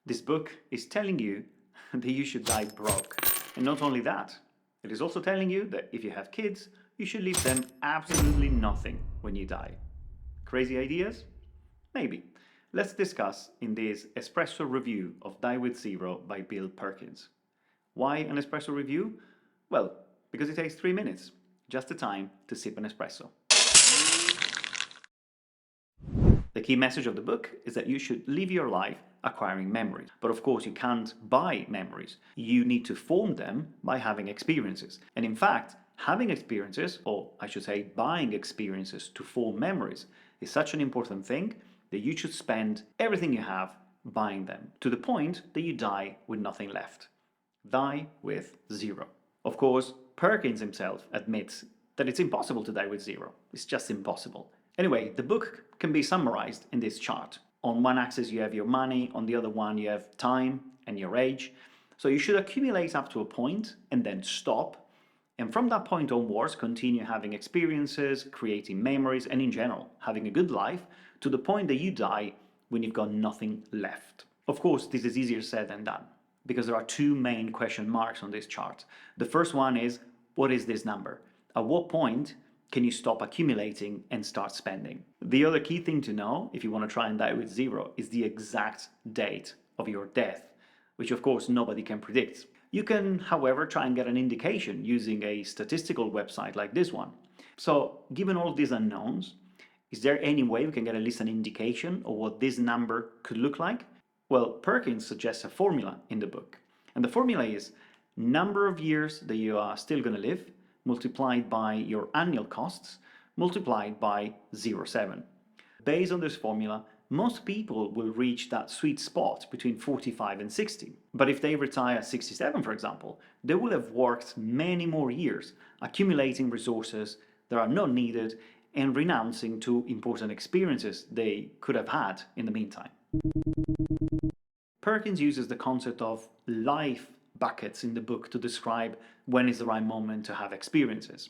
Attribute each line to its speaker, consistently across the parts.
Speaker 1: This book is telling you that you should die broke. And not only that, it is also telling you that if you have kids, you should leave them absolutely nothing when you die. Crazy ideas? Maybe. Let's discuss in this espresso review of Die with Zero by Bill Perkins. Why an espresso review? Well, because it takes 3 minutes, just the time to sip an espresso. The key message of the book is that you should live your life acquiring memories. But of course, you can't buy memories. You need to form them by having experiences. And in fact, having experiences, or I should say buying experiences to form memories, is such an important thing that you should spend everything you have buying them, to the point that you die with nothing left. Die with zero. Of course, Perkins himself admits that it's impossible to die with zero. It's just impossible. Anyway, the book can be summarized in this chart. On one axis you have your money, on the other one you have time and your age. So you should accumulate up to a point and then stop. And from that point onwards, continue having experiences, creating memories, and in general, having a good life to the point that you die when you've got nothing left. Of course, this is easier said than done, because there are two main question marks on this chart. The first one is, what is this number? At what point can you stop accumulating and start spending? The other key thing to know, if you want to try and die with zero, is the exact date of your death, which of course nobody can predict. You can, however, try and get an indication using a statistical website like this one. So, given all these unknowns, is there any way we can get at least an indication of what this number could look like? Well, Perkins suggests a formula in the book. And the formula is number of years that you are still going to live multiplied by your annual costs multiplied by 0.7. Based on this formula, most people will reach that sweet spot between 45 and 60. But if they retire at 67, for example, they will have worked many more years, accumulating resources that are not needed and renouncing to important experiences they could have had in the meantime. Perkins uses the concept of life buckets in the book to describe when is the right moment to have experiences.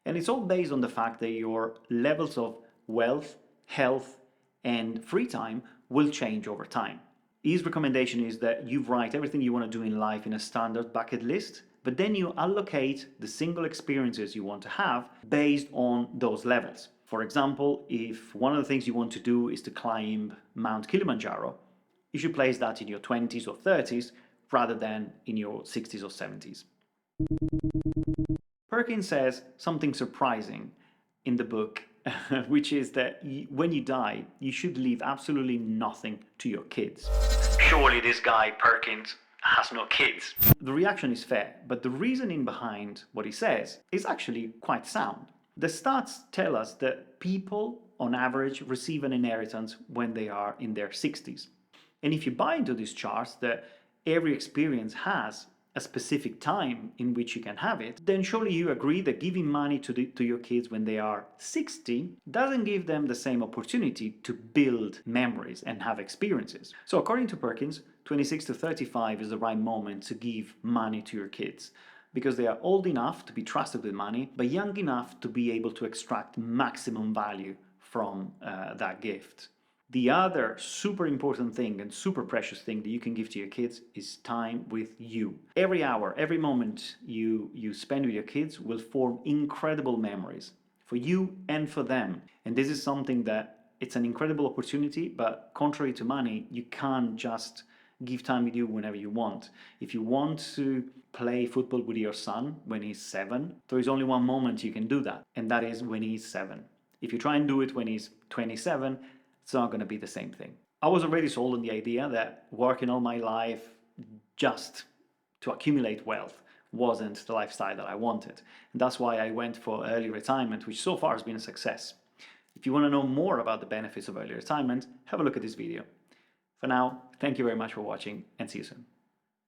Speaker 1: And it's all based on the fact that your levels of wealth, health, and free time will change over time. His recommendation is that you write everything you want to do in life in a standard bucket list, but then you allocate the single experiences you want to have based on those levels. For example, if one of the things you want to do is to climb Mount Kilimanjaro, you should place that in your 20s or 30s rather than in your 60s or 70s. Perkins says something surprising in the book, which is that when you die, you should leave absolutely nothing to your kids. Surely this guy, Perkins, has no kids. The reaction is fair, but the reasoning behind what he says is actually quite sound. The stats tell us that people, on average, receive an inheritance when they are in their 60s. And if you buy into these charts that every experience has a specific time in which you can have it, then surely you agree that giving money to your kids when they are 60 doesn't give them the same opportunity to build memories and have experiences. So according to Perkins, 26 to 35 is the right moment to give money to your kids, because they are old enough to be trusted with money, but young enough to be able to extract maximum value from that gift. The other super important thing and super precious thing that you can give to your kids is time with you. Every hour, every moment you spend with your kids will form incredible memories for you and for them. And this is something that it's an incredible opportunity, but contrary to money, you can't just give time with you whenever you want. If you want to play football with your son when he's 7, there is only one moment you can do that, and that is when he's 7. If you try and do it when he's 27, it's not going to be the same thing. I was already sold on the idea that working all my life just to accumulate wealth wasn't the lifestyle that I wanted. And that's why I went for early retirement, which so far has been a success. If you want to know more about the benefits of early retirement, have a look at this video. For now, thank you very much for watching and see you soon.